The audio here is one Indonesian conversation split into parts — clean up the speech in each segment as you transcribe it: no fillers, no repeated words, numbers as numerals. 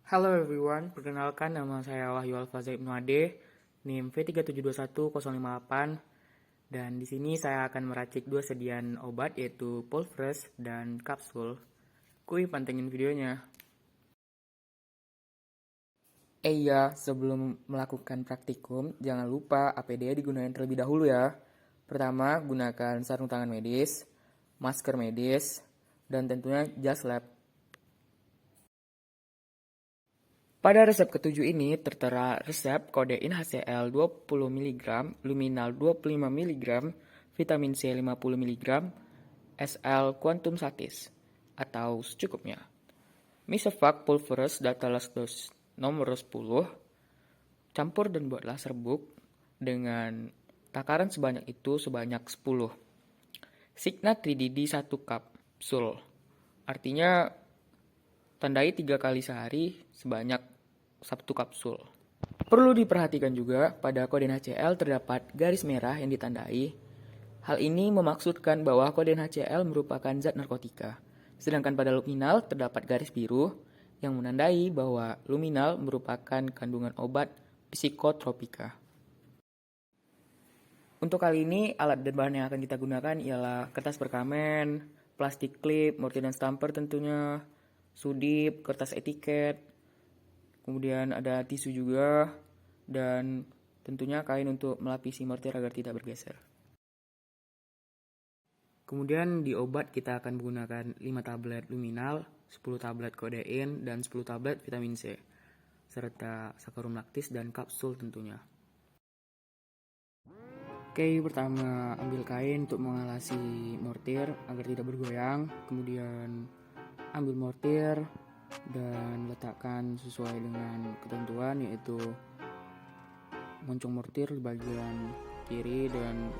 Hello everyone, perkenalkan nama saya Wahyu Alfaza Ibnu Ade, NIM V3721-058, dan di sini saya akan meracik dua sedian obat yaitu Pulvers dan kapsul. Kuy, pantengin videonya. Iya, sebelum melakukan praktikum, jangan lupa APD digunakan terlebih dahulu ya. Pertama, gunakan sarung tangan medis, masker medis, dan tentunya jas lab. Pada resep ketujuh ini tertera resep kodein HCl 20 mg, luminal 25 mg, vitamin C 50 mg, SL Quantum Satis atau secukupnya. Misovac Pulvers Datalas Dose nomor 10. Campur dan buatlah serbuk dengan takaran sebanyak 10. Signa 3DD 1 kapsul. Artinya tandai 3 kali sehari sebanyak 1 kapsul. Perlu diperhatikan juga pada kodein HCl terdapat garis merah yang ditandai. Hal ini memaksudkan bahwa kodein HCl merupakan zat narkotika. Sedangkan pada luminal terdapat garis biru yang menandai bahwa luminal merupakan kandungan obat psikotropika. Untuk kali ini, alat dan bahan yang akan kita gunakan ialah kertas perkamen, plastik klip, mortir dan stamper tentunya, sudip, kertas etiket, kemudian ada tisu juga, dan tentunya kain untuk melapisi mortir agar tidak bergeser. Kemudian di obat kita akan menggunakan 5 tablet luminal, 10 tablet kodein, dan 10 tablet vitamin C, serta sakarum laktis dan kapsul tentunya. Oke, pertama ambil kain untuk mengalasi mortir agar tidak bergoyang. Kemudian ambil mortir dan letakkan sesuai dengan ketentuan, yaitu moncong mortir di bagian kiri dan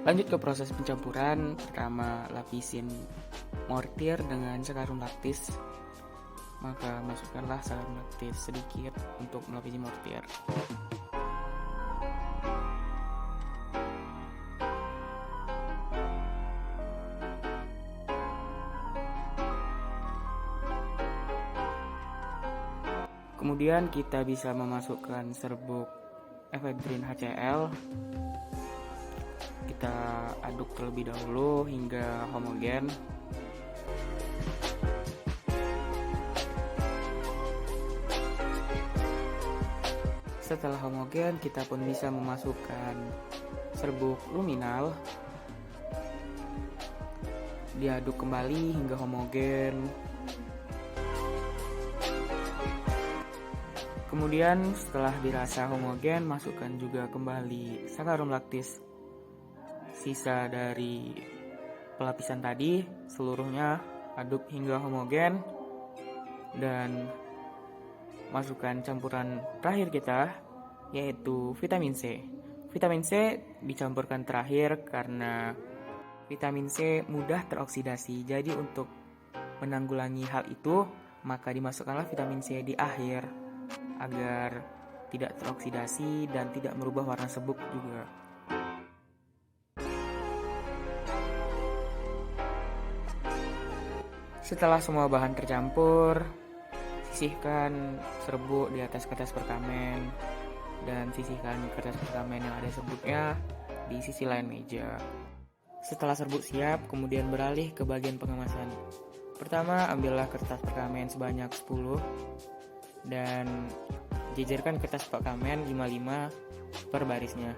lanjut ke proses pencampuran. Pertama, lapisin mortir dengan sakarum laktis. Maka masukkanlah sakarum laktis sedikit untuk melapisi mortir. Kemudian kita bisa memasukkan serbuk efedrin HCl. Kita aduk terlebih dahulu hingga homogen. Setelah homogen, kita pun bisa memasukkan serbuk luminal. Diaduk kembali hingga homogen. Kemudian setelah dirasa homogen, masukkan juga kembali sakarum laktis sisa dari pelapisan tadi. Seluruhnya aduk hingga homogen dan masukkan campuran terakhir kita, yaitu vitamin C. Vitamin C dicampurkan terakhir karena vitamin C mudah teroksidasi. Jadi untuk menanggulangi hal itu, maka dimasukkanlah vitamin C di akhir agar tidak teroksidasi dan tidak merubah warna serbuk juga. Setelah semua bahan tercampur, sisihkan serbuk di atas kertas perkamen dan sisihkan kertas perkamen yang ada serbuknya di sisi lain meja. Setelah serbuk siap, kemudian beralih ke bagian pengemasan. Pertama, ambillah kertas perkamen sebanyak 10 dan jejerkan kertas perkamen 55 per barisnya.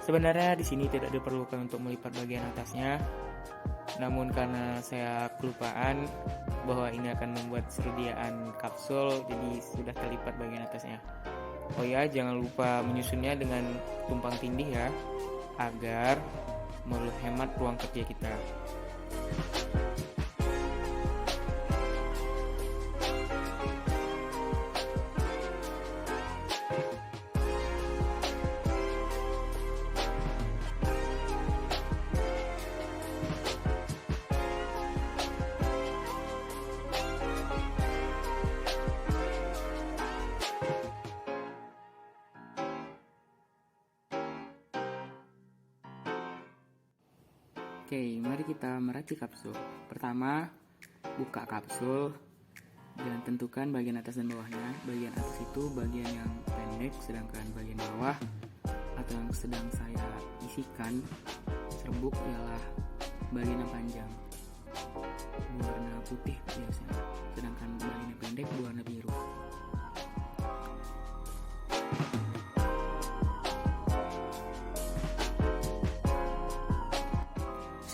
Sebenarnya di sini tidak diperlukan untuk melipat bagian atasnya, namun karena saya kelupaan bahwa ini akan membuat persediaan kapsul, jadi sudah terlipat bagian atasnya. Oh ya, jangan lupa menyusunnya dengan tumpang tindih ya, agar menghemat ruang kerja kita. Oke, mari kita meracik kapsul. Pertama, buka kapsul dan tentukan bagian atas dan bawahnya. Bagian atas itu bagian yang pendek, sedangkan bagian bawah atau yang sedang saya isikan serbuk ialah bagian yang panjang, berwarna putih biasanya, sedangkan bagian yang pendek berwarna biru.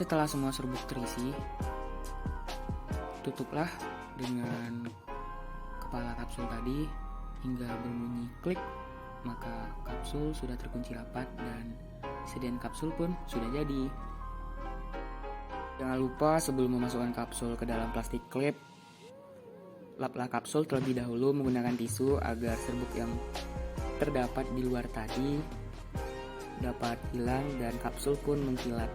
Setelah semua serbuk terisi, tutuplah dengan kepala kapsul tadi hingga berbunyi klik, maka kapsul sudah terkunci rapat dan sediaan kapsul pun sudah jadi. Jangan lupa sebelum memasukkan kapsul ke dalam plastik klip, laplah kapsul terlebih dahulu menggunakan tisu agar serbuk yang terdapat di luar tadi dapat hilang dan kapsul pun mengkilat.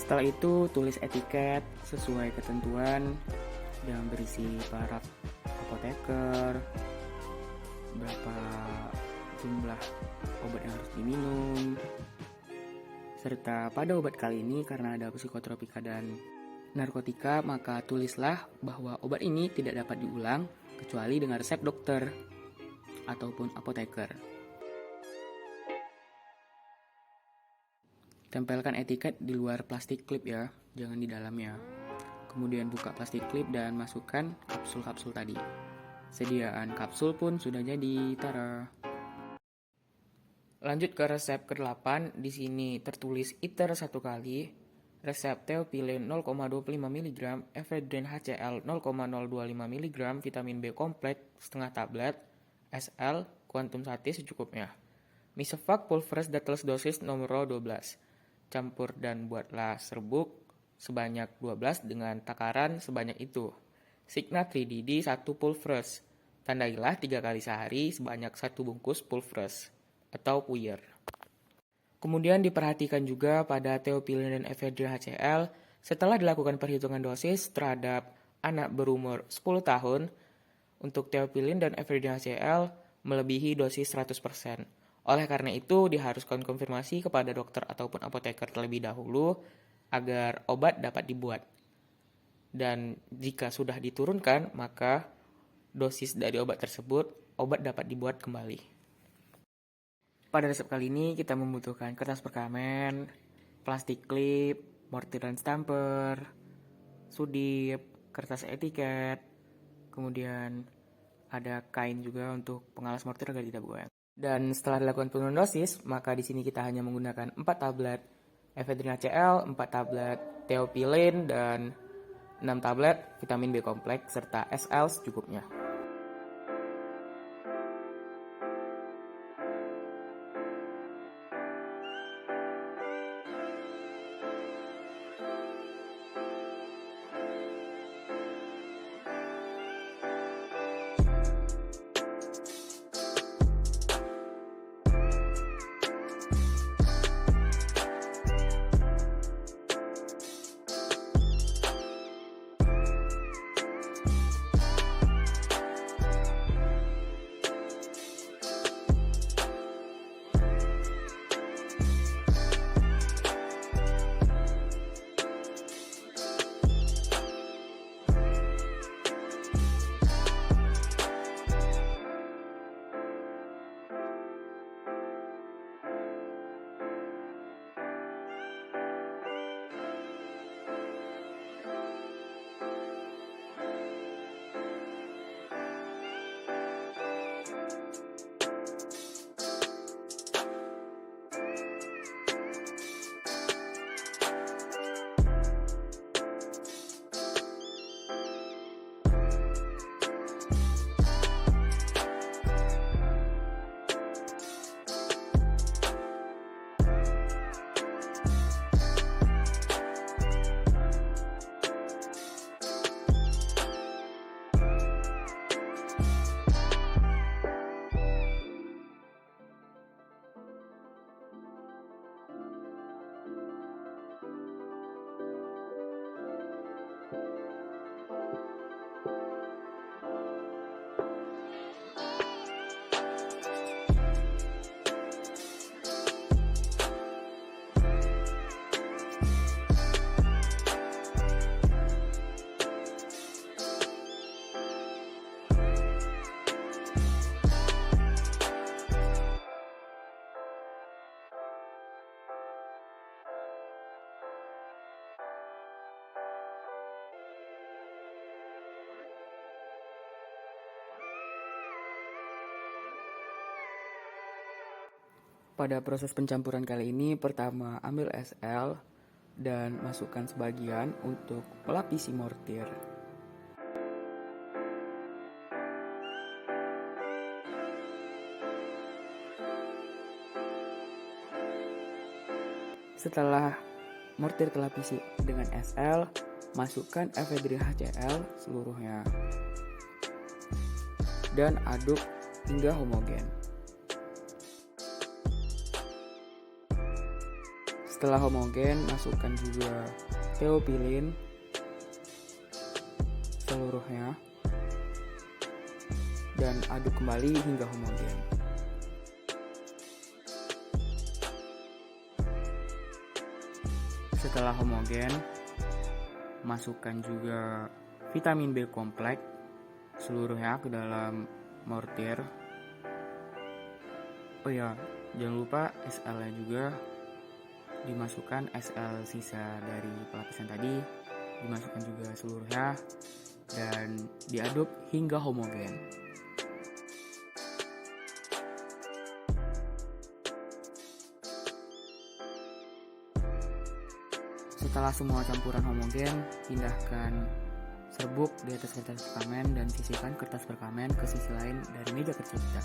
Setelah itu, tulis etiket sesuai ketentuan yang berisi paraf apoteker, berapa jumlah obat yang harus diminum, serta pada obat kali ini karena ada psikotropika dan narkotika, maka tulislah bahwa obat ini tidak dapat diulang kecuali dengan resep dokter ataupun apoteker. Tempelkan etiket di luar plastik klip ya, jangan di dalamnya. Kemudian buka plastik klip dan masukkan kapsul-kapsul tadi. Sediaan kapsul pun sudah jadi, tara. Lanjut ke resep ke-8, di sini tertulis ITER 1 kali, resep Theophylline 0,25 mg, ephedrine HCl 0,025 mg, vitamin B kompleks setengah tablet, SL, quantum sati secukupnya. Misovac pulveris details dosis nomor 12. Campur dan buatlah serbuk sebanyak 12 dengan takaran sebanyak itu. Signa 3DD 1 pulveris. Tandailah 3 kali sehari sebanyak 1 bungkus pulveris atau puyer. Kemudian diperhatikan juga pada Theophylline dan ephedrine HCl setelah dilakukan perhitungan dosis terhadap anak berumur 10 tahun. Untuk Theophylline dan ephedrine HCl melebihi dosis 100%. Oleh karena itu, diharuskan konfirmasi kepada dokter ataupun apoteker terlebih dahulu agar obat dapat dibuat. Dan jika sudah diturunkan, maka dosis dari obat tersebut, obat dapat dibuat kembali. Pada resep kali ini, kita membutuhkan kertas perkamen, plastik klip, mortir dan stamper, sudip, kertas etiket, kemudian ada kain juga untuk pengalas mortir agar tidak goyang. Dan setelah dilakukan penurunan dosis, maka di sini kita hanya menggunakan 4 tablet ephedrine HCl, 4 tablet Theophylline, dan 6 tablet vitamin B kompleks serta SL secukupnya. Pada proses pencampuran kali ini, pertama ambil SL dan masukkan sebagian untuk melapisi mortir. Setelah mortir terlapisi dengan SL, masukkan ephedrine HCl seluruhnya dan aduk hingga homogen. Setelah homogen, masukkan juga theopilin seluruhnya dan aduk kembali hingga homogen. Setelah homogen, masukkan juga vitamin B kompleks seluruhnya ke dalam mortir. Oh ya, jangan lupa SL-nya juga dimasukkan, SL sisa dari pelapisan tadi dimasukkan juga seluruhnya dan diaduk hingga homogen. Setelah semua campuran homogen, pindahkan serbuk di atas kertas perkamen dan sisihkan kertas perkamen ke sisi lain dari meja kerja kita.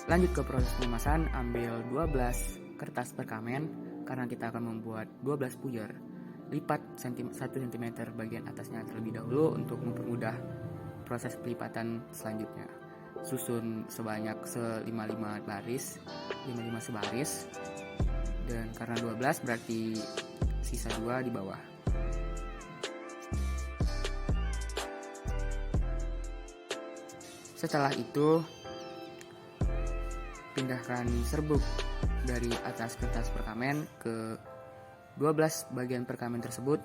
Lanjut ke proses pengemasan, ambil 12 kertas perkamen karena kita akan membuat 12 puyer. Lipat 1 cm bagian atasnya terlebih dahulu untuk mempermudah proses pelipatan selanjutnya. Susun sebanyak 5 sebaris, dan karena 12 berarti sisa 2 di bawah. Setelah itu, pindahkan serbuk dari atas kertas perkamen ke 12 bagian perkamen tersebut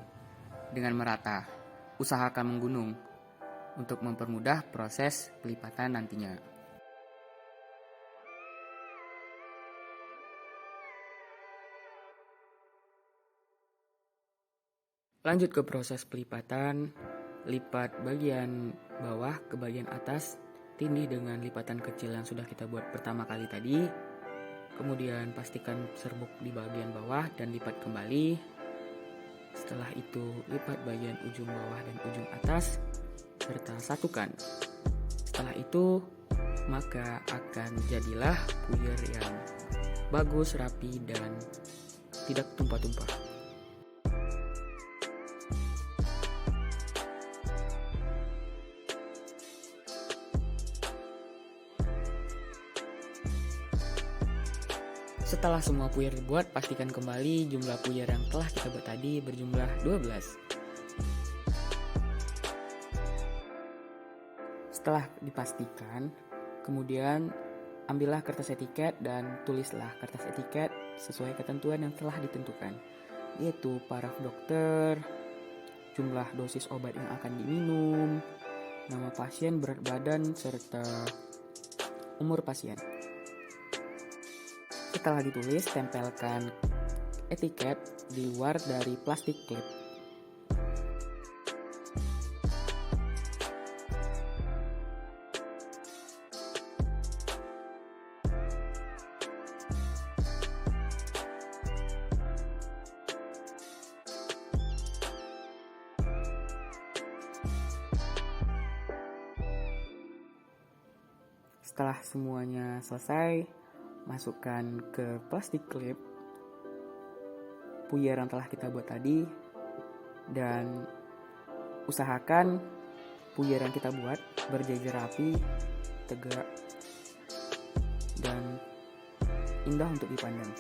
dengan merata. Usahakan menggunung untuk mempermudah proses pelipatan nantinya. Lanjut ke proses pelipatan. Lipat bagian bawah ke bagian atas, tindih dengan lipatan kecil yang sudah kita buat pertama kali tadi. Kemudian pastikan serbuk di bagian bawah dan lipat kembali. Setelah itu lipat bagian ujung bawah dan ujung atas serta satukan. Setelah itu maka akan jadilah puyer yang bagus, rapi, dan tidak tumpah-tumpah. Setelah semua puyer dibuat, pastikan kembali jumlah puyer yang telah kita buat tadi berjumlah 12. Setelah dipastikan, kemudian ambillah kertas etiket dan tulislah kertas etiket sesuai ketentuan yang telah ditentukan, yaitu paraf dokter, jumlah dosis obat yang akan diminum, nama pasien, berat badan, serta umur pasien. Setelah ditulis, tempelkan etiket di luar dari plastik klip. Setelah semuanya selesai, masukkan ke plastik klip puyer yang telah kita buat tadi, dan usahakan puyer yang kita buat berjejer rapi, tegak, dan indah untuk dipandang.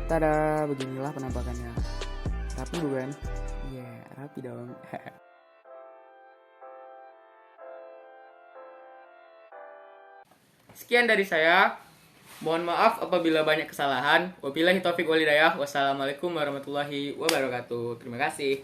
Tada, beginilah penampakannya. Rapi bukan? Iya, rapi dong. Sekian dari saya. Mohon maaf apabila banyak kesalahan. Wabillahi taufiq wal hidayah. Wassalamualaikum warahmatullahi wabarakatuh. Terima kasih.